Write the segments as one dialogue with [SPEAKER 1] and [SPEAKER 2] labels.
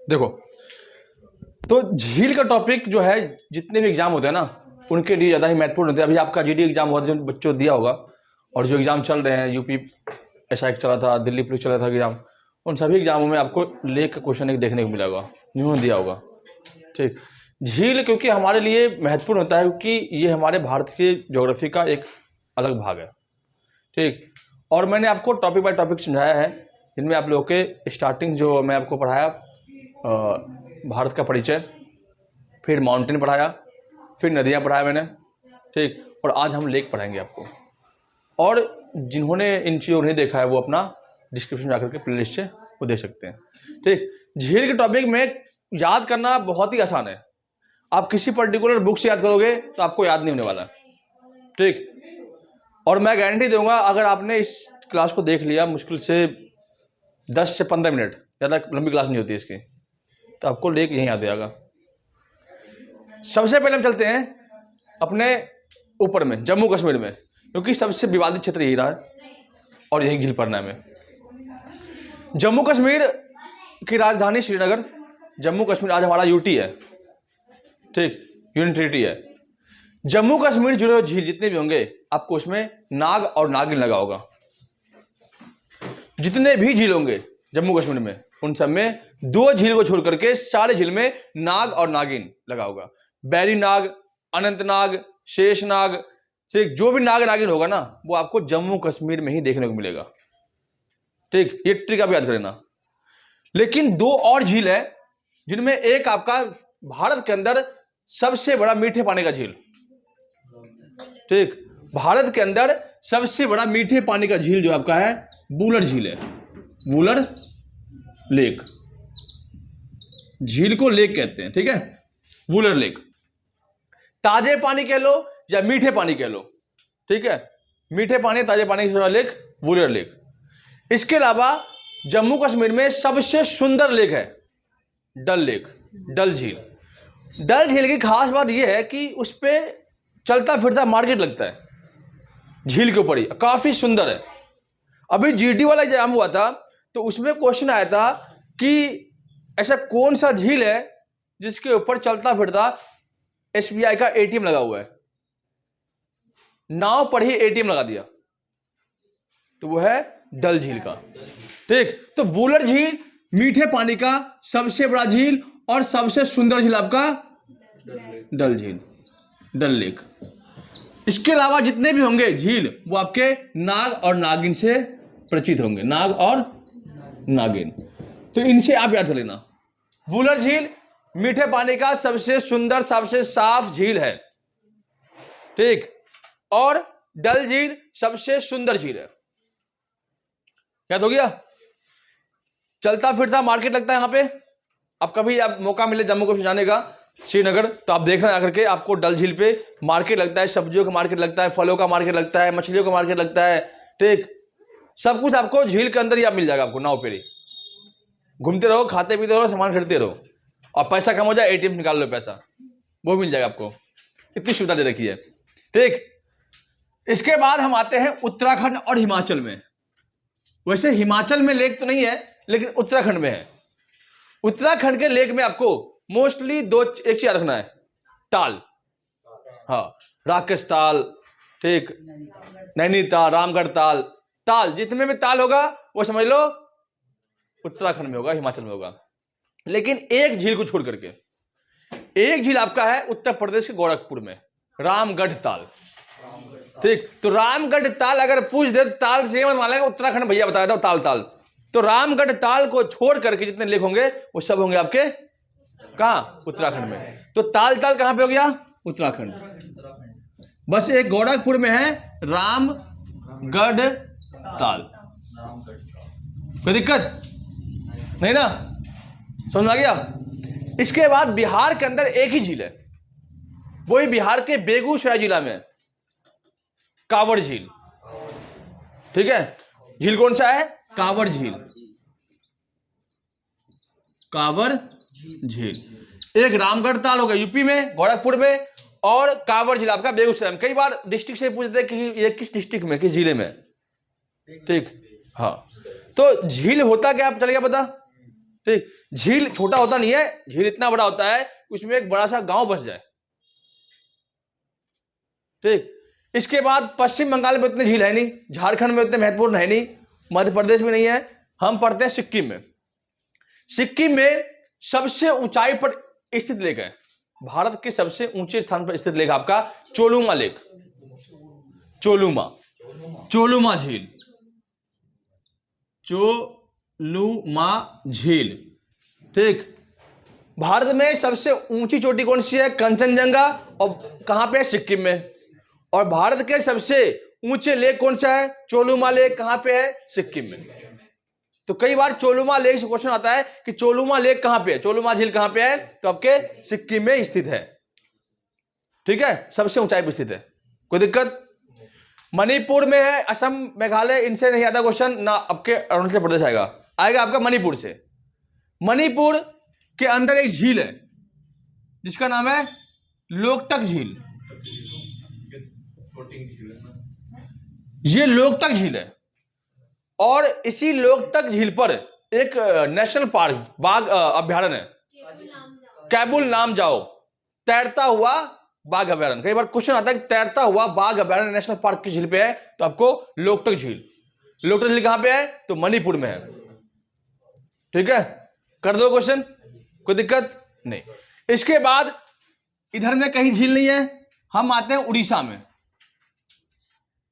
[SPEAKER 1] देखो, तो झील का टॉपिक जो है, जितने भी एग्जाम होते हैं ना उनके लिए ज़्यादा ही महत्वपूर्ण होते हैं। अभी आपका जीडी एग्जाम हुआ था, जो बच्चों दिया होगा, और जो एग्जाम चल रहे हैं, यूपी एसआई चला था, दिल्ली पुलिस चला था एग्जाम, उन सभी एग्जामों में आपको लेक का क्वेश्चन एक देखने को मिला होगा, न्यूज़ दिया होगा। ठीक, झील क्योंकि हमारे लिए महत्वपूर्ण होता है, क्योंकि ये हमारे भारत के ज्योग्राफी का एक अलग भाग है। ठीक, और मैंने आपको टॉपिक बाय टॉपिक समझाया है, जिनमें आप लोगों के स्टार्टिंग जो मैं आपको पढ़ाया भारत का परिचय, फिर माउंटेन पढ़ाया, फिर नदियाँ पढ़ाया मैंने। ठीक, और आज हम लेक पढ़ाएंगे आपको। और जिन्होंने इन चीज़ों को नहीं देखा है वो अपना डिस्क्रिप्शन में जाकर के प्लेलिस्ट से वो देख सकते हैं। ठीक, झील के टॉपिक में याद करना बहुत ही आसान है। आप किसी पर्टिकुलर बुक से याद करोगे तो आपको याद नहीं होने वाला। ठीक, और मैं गारंटी दूंगा अगर आपने इस क्लास को देख लिया मुश्किल से 10 से 15 मिनट, ज़्यादा लंबी क्लास नहीं होती इसकी, तो आपको लेक यहीं याद आएगा। सबसे पहले हम चलते हैं अपने ऊपर में, जम्मू कश्मीर में, क्योंकि सबसे विवादित क्षेत्र यही रहा है और यही झील पड़ना है में। जम्मू कश्मीर की राजधानी श्रीनगर, जम्मू कश्मीर आज हमारा यूटी है। ठीक, यूनियन टेरिटरी है। जम्मू कश्मीर जुड़े हुए झील जितने भी होंगे आपको उसमें नाग और नागिन लगा होगा। जितने भी झील होंगे जम्मू कश्मीर में उन सब में 2 झील को छोड़ करके सारे झील में नाग और नागिन लगा होगा। बैरी नाग, अनंतनाग, शेषनाग, जो भी नाग नागिन होगा ना वो आपको जम्मू कश्मीर में ही देखने को मिलेगा। ठीक, ये ट्रिक आप याद करना। लेकिन 2 और झील है जिनमें एक आपका भारत के अंदर सबसे बड़ा मीठे पानी का झील। ठीक, भारत के अंदर सबसे बड़ा मीठे पानी का झील जो आपका है वुलर झील है। वुलर लेक, झील को लेक कहते हैं। ठीक है, वुलर लेक, ताजे पानी कह लो या मीठे पानी कह लो। ठीक है, मीठे पानी, ताजे पानी से लेक वुलर लेक। इसके अलावा जम्मू कश्मीर में सबसे सुंदर लेक है डल लेक, डल झील। डल झील की खास बात यह है कि उस पर चलता फिरता मार्केट लगता है, झील के ऊपर ही, काफी सुंदर है। अभी जीडी वाला एग्जाम हुआ था तो उसमें क्वेश्चन आया था कि ऐसा कौन सा झील है जिसके ऊपर चलता फिरता एसबीआई का एटीएम लगा हुआ है। नाव पर ही एटीएम लगा दिया, तो वो है डल झील का। ठीक, तो वुलर झील मीठे पानी का सबसे बड़ा झील और सबसे सुंदर झील आपका डल झील, डल लेक। इसके अलावा जितने भी होंगे झील वो आपके नाग और नागिन से परिचित होंगे, नाग और नागिन। तो इनसे आप याद कर लेना। वुलर झील मीठे पानी का सबसे सुंदर, सबसे साफ झील है। ठीक, और डल झील सबसे सुंदर झील है। याद हो गया? चलता फिरता मार्केट लगता है यहाँ पे। अब कभी आप मौका मिले जम्मू कश्मीर जाने का, श्रीनगर, तो आप देखना आकर के आपको डल झील पे मार्केट लगता है, सब्जियों का मार्केट लगता है, फलों का मार्केट लगता है, मछलियों का मार्केट लगता है। ठीक, सब कुछ आपको झील के अंदर ही आप मिल जाएगा। आपको नाव पे ही घूमते रहो, खाते पीते रहो, सामान खरीदते रहो, और पैसा कम हो जाए एटीएम निकाल लो, पैसा वो मिल जाएगा आपको। इतनी सुविधा दे रखी है। ठीक, इसके बाद हम आते हैं उत्तराखंड और हिमाचल में। वैसे हिमाचल में लेक तो नहीं है, लेकिन उत्तराखंड में है। उत्तराखंड के लेक में आपको मोस्टली एक चीज याद रखना है, ताल। हाँ, राकेश ताल, ठीक, नैनीताल, रामगढ़ ताल। ताल जितने में ताल होगा वो समझ लो उत्तराखंड में होगा, हिमाचल में होगा। लेकिन एक झील को छोड़ करके, एक झील आपका है उत्तर प्रदेश के गोरखपुर में, रामगढ़ ताल। ठीक, तो रामगढ़ ताल अगर पूछ दे तो ताल से मत मानेगा उत्तराखंड भैया बताया था ताल ताल। तो रामगढ़ ताल को छोड़ करके जितने लेक होंगे वो सब होंगे आपके कहाँ? उत्तराखंड में। तो ताल ताल कहां पे हो गया? उत्तराखंड। बस एक गोरखपुर में है रामगढ़ ताल। कोई दिक्कत नहीं ना? समझ आ गया? इसके बाद बिहार के अंदर एक ही झील है, वही बिहार के बेगूसराय जिला में, कांवड़ झील। ठीक है, झील कौन सा है? कांवड़ झील। कांवड़ झील। एक रामगढ़ ताल होगा यूपी में, गोरखपुर में, और कांवड़ झील आपका बेगूसराय में। कई बार डिस्ट्रिक्ट से पूछते हैं कि ये किस डिस्ट्रिक्ट में, किस जिले में। ठीक, हाँ। तो झील होता क्या, चल गया पता। ठीक, झील छोटा होता नहीं है, झील इतना बड़ा होता है उसमें एक बड़ा सा गांव बस जाए। ठीक, इसके बाद पश्चिम बंगाल में उतने झील है नहीं, झारखंड में उतने महत्वपूर्ण है नहीं, मध्य प्रदेश में नहीं है। हम पढ़ते हैं सिक्किम में। सिक्किम में सबसे ऊंचाई पर स्थित लेक है, भारत के सबसे ऊंचे स्थान पर स्थित लेक आपका चोलुमा लेक, चोलुमा झील, चोलुमा झील। ठीक, भारत में सबसे ऊंची चोटी कौन सी है, कंचनजंगा, और कहां पे है, सिक्किम में। और भारत के सबसे ऊंचे लेक कौन सा है, चोलुमा लेक, कहां पे है, सिक्किम में। तो कई बार चोलुमा लेक से क्वेश्चन आता है कि चोलुमा लेक कहां पे है, चोलुमा झील कहां पे है, तो आपके सिक्किम में स्थित है। ठीक है, सबसे ऊंचाई पर स्थित है, कोई दिक्कत। मणिपुर में है, असम, मेघालय, इनसे नहीं आता क्वेश्चन ना, आपके अरुणाचल प्रदेश आएगा आपका मणिपुर से। मणिपुर के अंदर एक झील है जिसका नाम है लोकटक झील। ये लोकटक झील है, और इसी लोकटक झील पर एक नेशनल पार्क, बाघ अभ्यारण्य है, कैबुल नाम जाओ, तैरता हुआ बाघ अभ्यारण्य। कई बार क्वेश्चन आता है कि तैरता हुआ बाघ अभ्यारण्य नेशनल पार्क की झील पे है, तो आपको लोकटक झील, लोकटक झील कहां पे है, तो मणिपुर में है। ठीक है, कर दो क्वेश्चन, कोई दिक्कत नहीं। इसके बाद इधर में कहीं झील नहीं है, हम आते हैं उड़ीसा में।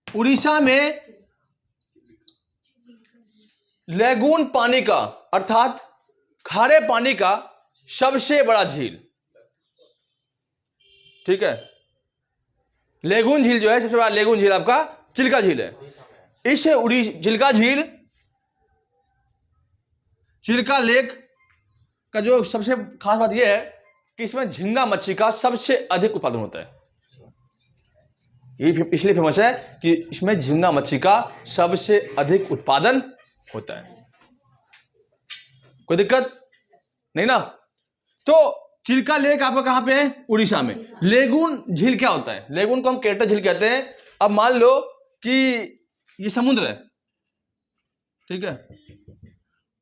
[SPEAKER 1] उड़ीसा में लैगून पानी का, अर्थात खारे पानी का सबसे बड़ा झील। ठीक है, लैगून झील जो है सबसे बड़ा, लैगून झील आपका चिल्का झील है। इस चिल्का झील, चिल्का लेक का जो सबसे खास बात यह है कि इसमें झींगा मच्छी का सबसे अधिक उत्पादन होता है। ये इसलिए फेमस है कि इसमें झींगा मच्छी का सबसे अधिक उत्पादन होता है। कोई दिक्कत नहीं ना। तो चिल्का लेक आपका कहां पे है, उड़ीसा में। लेगून झील क्या होता है, लेगून को हम केरटा झील कहते हैं। अब मान लो कि ये समुद्र है, ठीक है,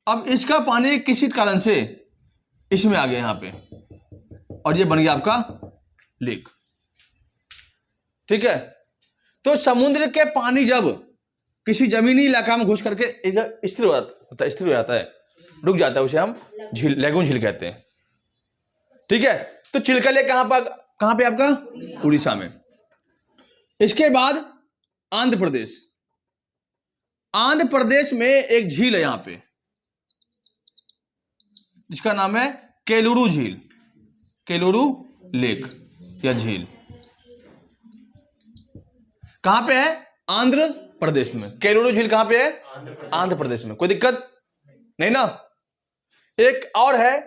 [SPEAKER 1] अब इसका पानी किसी कारण से इसमें आ गया यहां पे, और ये बन गया आपका लेक। ठीक है, तो समुद्र के पानी जब किसी जमीनी इलाका में घुस करके स्थिर हो जाता है, रुक जाता है, उसे हम झील, लैगून झील कहते हैं। ठीक है, तो चिल्का लेक कहां पे आपका, उड़ीसा में। इसके बाद आंध्र प्रदेश, आंध्र प्रदेश में एक झील है यहां पे जिसका नाम है केलुरू झील, केलुरू लेक या झील। कहां पे है, आंध्र प्रदेश में। केलुरू झील कहां पे है, आंध्र प्रदेश में। कोई दिक्कत नहीं ना। एक और है,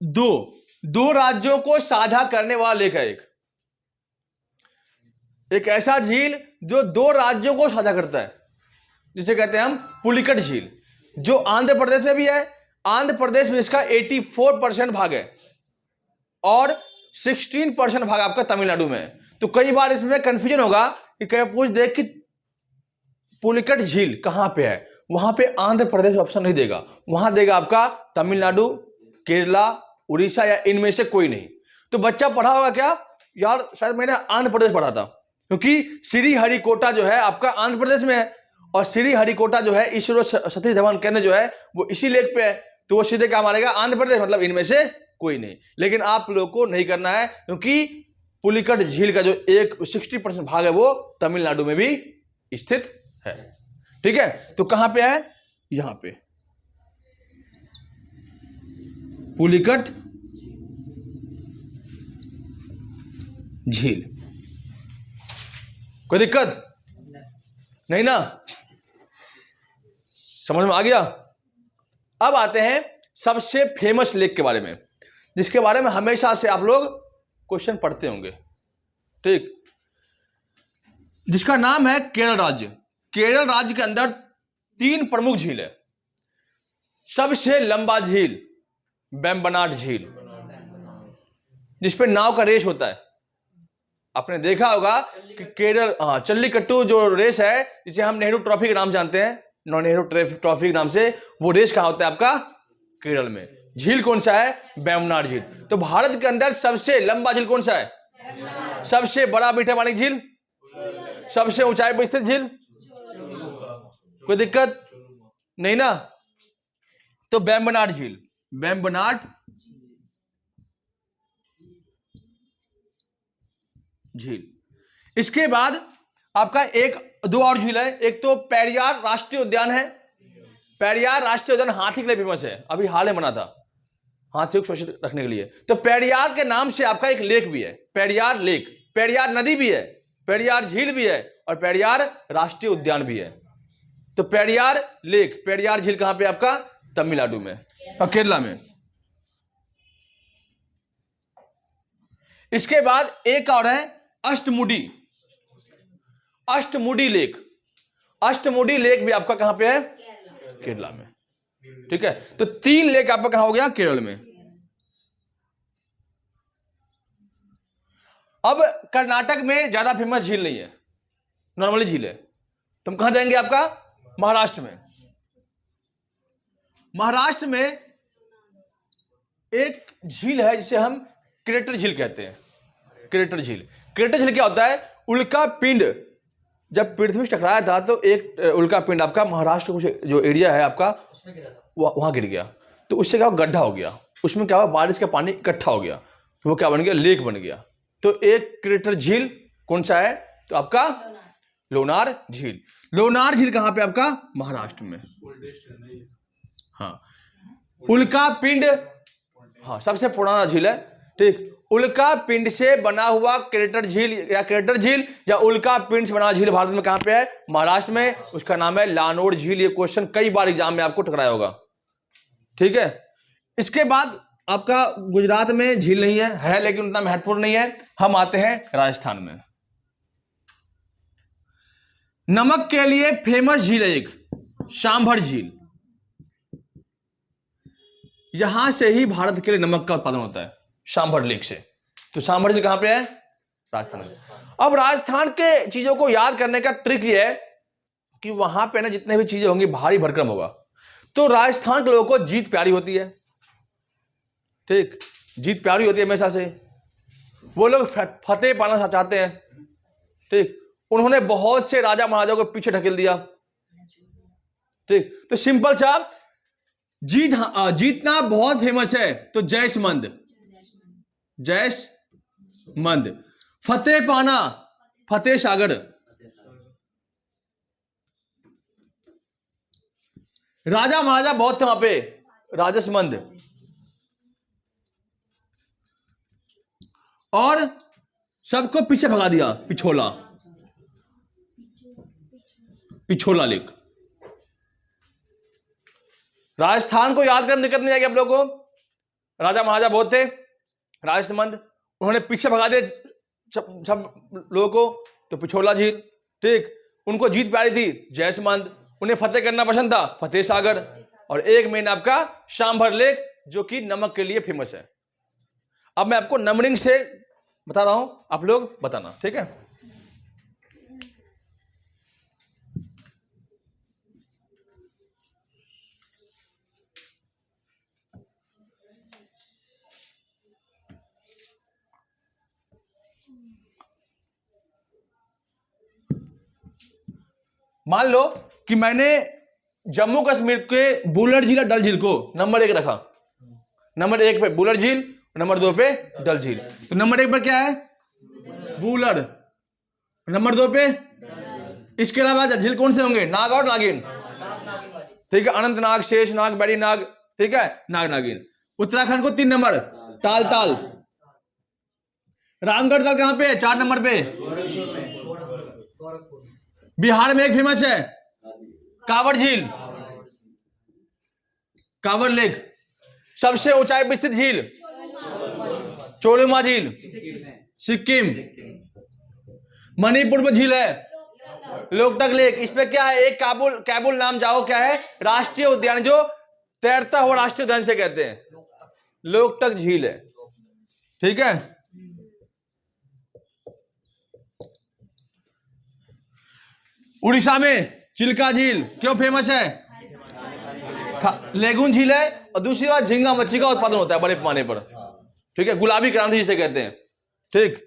[SPEAKER 1] दो राज्यों को साझा करने वाला लेक है एक ऐसा झील जो दो राज्यों को साझा करता है, जिसे कहते हैं हम पुलिकट झील, जो आंध्र प्रदेश में भी है। आंध्र प्रदेश में इसका 84% भाग है और 16% भाग आपका तमिलनाडु में है। तो कई बार इसमें कंफ्यूजन होगा कि कहीं पूछ दे कि पुलिकट झील कहां पे है, वहां पे आंध्र प्रदेश ऑप्शन नहीं देगा, वहां देगा आपका तमिलनाडु, केरला, उड़ीसा या इनमें से कोई नहीं। तो बच्चा पढ़ा होगा क्या यार, शायद मैंने आंध्र प्रदेश पढ़ा था, क्योंकि श्रीहरिकोटा जो है आपका आंध्र प्रदेश में है, और श्रीहरिकोटा जो है ईश्वर सतीश धवन केंद्र जो है वो इसी लेक पे है, तो वो सीधे क्या मारेगा, आंध्र प्रदेश, मतलब इनमें से कोई नहीं। लेकिन आप लोग को नहीं करना है, क्योंकि पुलिकट झील का जो 60% भाग है वो तमिलनाडु में भी स्थित है। ठीक है, तो कहां पे है, यहां पे पुलिकट झील। कोई दिक्कत नहीं ना, समझ में आ गया। अब आते हैं सबसे फेमस लेक के बारे में, जिसके बारे में हमेशा से आप लोग क्वेश्चन पढ़ते होंगे। ठीक, जिसका नाम है केरल राज्य। केरल राज्य के अंदर 3 प्रमुख झील है। सबसे लंबा झील वेम्बनाड झील, जिसपे नाव का रेस होता है। आपने देखा होगा कि केरल, जल्लीकट्टू जो रेस है, जिसे हम नेहरू ट्रॉफी के नाम जानते हैं, नेहरू ट्रॉफी के नाम से। वो रेस कहाँ होता है आपका? केरल में। झील कौन सा है? वेम्बनाड झील। तो भारत के अंदर सबसे लंबा झील कौन सा है? सबसे बड़ा मीठे पानी झील? सबसे ऊंचाई पर स्थित झील? कोई दिक्कत नहीं ना? तो वेम्बनाड झील, वेम्बनाड झील। इसके बाद आपका एक दो और झील है। एक तो पेरियार राष्ट्रीय उद्यान है। पेरियार राष्ट्रीय उद्यान हाथी के लिए फेमस है, अभी हाल में बना था, हाथियों को सुरक्षित रखने के लिए। तो पेरियार के नाम से आपका एक लेक भी है, पेरियार लेक। पेरियार नदी भी है, पेरियार झील भी है, और पेरियार राष्ट्रीय उद्यान भी है। तो पेरियार लेक, पेरियार झील कहां पे? आपका तमिलनाडु में और केरला में। इसके बाद एक और है अष्टमुडी, अष्टमुडी लेक। अष्टमुडी लेक भी आपका कहां पे है? केरला में। ठीक है, तो 3 लेक आपका कहां हो गया? केरल में। अब कर्नाटक में ज्यादा फेमस झील नहीं है, नॉर्मली झील है। तुम कहां जाएंगे? आपका महाराष्ट्र में। महाराष्ट्र में एक झील है जिसे हम क्रेटर झील कहते हैं। क्रेटर झील, क्रेटर झील क्या होता है? उल्का पिंड जब पृथ्वी से टकराया था तो एक उल्का पिंड आपका महाराष्ट्र कुछ जो एरिया है आपका वहां गिर गया। तो उससे क्या गड्ढा हो गया, उसमें क्या हुआ? बारिश का पानी इकट्ठा हो गया, तो वो क्या बन गया? लेक बन गया। तो एक क्रेटर झील कौन सा है? तो आपका लोनार झील। लोनार झील कहां पे? आपका महाराष्ट्र में। हाँ, उल्का पिंड, हाँ सबसे पुराना झील है। ठीक, उल्का पिंड से बना हुआ क्रेटर झील या क्रेटर झील या उल्का पिंड से बना झील भारत में कहां पे है? महाराष्ट्र में। उसका नाम है लानोर झील। ये क्वेश्चन कई बार एग्जाम में आपको टकराया होगा। ठीक है, इसके बाद आपका गुजरात में झील नहीं है लेकिन उतना महत्वपूर्ण नहीं है। हम आते हैं राजस्थान में। नमक के लिए फेमस झील है एक, सांभर झील। यहां से ही भारत के लिए नमक का उत्पादन होता है, सांभर लेक से। तो सांभर झील कहां पे है? राजस्थान में। अब राजस्थान के चीजों को याद करने का ट्रिक ये है कि वहां पे ना जितने भी चीजें होंगी भारी भरकम होगा। तो राजस्थान के लोगों को जीत प्यारी होती है। ठीक, जीत प्यारी होती है हमेशा से। वो लोग फतेह पाना चाहते हैं। ठीक, उन्होंने बहुत से राजा महाराजाओं को पीछे ढकेल दिया। ठीक, तो सिंपल सा जीतना बहुत फेमस है। तो जैसमंद, जैसमंद। फतेह पाना, फतेह सागर। राजा महाराजा बहुत थे वहां पे, राजसमंद। और सबको पीछे भगा दिया, पिछोला, पिछोला लेक। राजस्थान को याद करने में दिक्कत नहीं आएगी आप लोगों को। राजा महाराजा बहुत थे, राजसमंद, उन्होंने पीछे भगा दिया सब लोगों को, तो पिछोला झील। ठीक, उनको जीत प्यारी थी, जैसमंद। उन्हें फतेह करना पसंद था, फतेह सागर। और एक मेन आपका सांभर लेक जो कि नमक के लिए फेमस है। अब मैं आपको नंबरिंग से बता रहा हूं, आप लोग बताना। ठीक है, मान लो कि मैंने जम्मू कश्मीर के बुलर झील और डल झील को नंबर 1 रखा। नंबर 1 पे बुलर झील, नंबर 2 पे डल झील। तो नंबर 1 पर क्या है? बुलर। नंबर 2 पे, इसके अलावा झील कौन से होंगे? नाग और नागिन। ठीक है, अनंतनाग, शेषनाग, बैरीनाग। ठीक है, नाग नागिन। उत्तराखंड को 3 नंबर, ताल ताल। रामगढ़ ताल कहां पे है? 4 नंबर पे। बिहार में एक फेमस है कांवड़ झील, कांवड़ लेक। सबसे ऊंचाई पर स्थित झील चोलुमा झील, सिक्किम। मणिपुर में झील है लोकटक लेक। इस पे क्या है? एक काबुल नाम जाओ, क्या है? राष्ट्रीय उद्यान, जो तैरता हुआ राष्ट्रीय उद्यान से कहते हैं, लोकटक झील है। ठीक है, उड़ीसा में चिल्का झील क्यों फेमस है? लेगून झील है, और दूसरी बात झींगा मच्छी का उत्पादन होता है बड़े पैमाने पर। ठीक है, गुलाबी क्रांति जिसे कहते हैं। ठीक,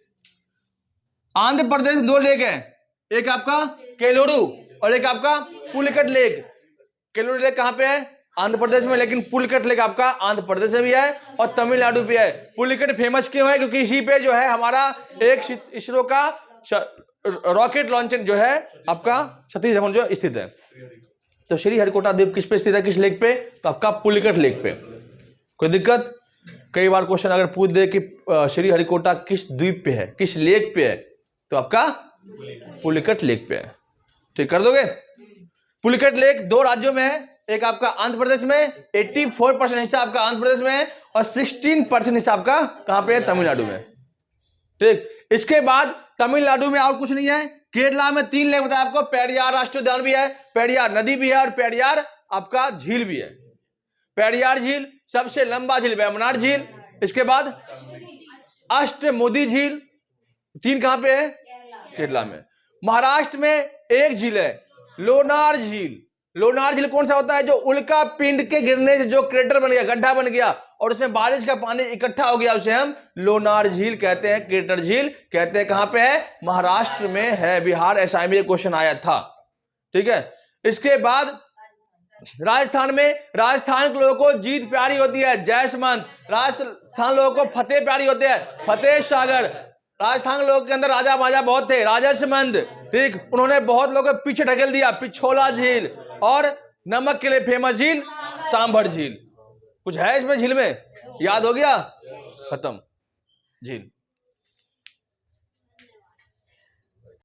[SPEAKER 1] आंध्र प्रदेश में 2 लेक है, एक आपका केलोरू और एक आपका पुलिकट लेक। केलोरू लेक कहां पे है? आंध्र प्रदेश में, लेकिन पुलिकट लेक आपका आंध्र प्रदेश में भी है और तमिलनाडु भी है। पुलिकट फेमस क्यों है? क्योंकि इसी पे जो है हमारा एक इसरो का रॉकेट लॉन्चर जो है आपका सतीश धवन जो स्थित है। तो श्रीहरिकोटा द्वीप किस पे स्थित है, किस लेक पे? तो आपका पुलिकट लेक पे। कोई दिक्कत? कई बार क्वेश्चन अगर पूछ दे कि श्रीहरिकोटा किस द्वीप पे है, किस लेक पे है, तो आपका पुलिकट लेक पे है। ठीक कर दोगे? पुलिकट लेक 2 राज्यों में है, एक आपका आंध्र प्रदेश में, 84% हिस्सा आपका आंध्र प्रदेश में है और 16% हिस्सा आपका कहां पे है? तमिलनाडु में। ठीक, इसके बाद तमिलनाडु में और कुछ नहीं है। केरला में 3 लेक बताया आपको, पेरियार राष्ट्रीय उद्यान भी है, पेरियार नदी भी है और पेरियार आपका झील भी है। पेरियार झील सबसे लंबा झील वेम्बनाड झील, इसके बाद अष्टमुदी झील, 3 कहां पे है? केरला में। महाराष्ट्र में एक झील है, लोनार झील। लोनार झील कौन सा होता है? जो उल्का पिंड के गिरने से जो क्रेटर बन गया, गड्ढा बन गया और उसमें बारिश का पानी इकट्ठा हो गया, उसे हम लोनार झील कहते हैं, क्रेटर झील कहते हैं। कहां पे है? महाराष्ट्र में है। बिहार एसआई में क्वेश्चन आया था। ठीक है, इसके बाद राजस्थान में, राजस्थान के लोगों को जीत प्यारी होती है, जैसमंद। राजस्थान लोगों को फतेह प्यारी होती है, फतेह सागर। राजस्थान के लोगों के अंदर राजा महाराजा बहुत थे, राजसमंद। ठीक, उन्होंने बहुत लोगों को पीछे ढकेल दिया, पिछोला झील। और नमक के लिए फेमस झील सांभर झील। कुछ है इसमें झील में? याद हो गया? खत्म झील।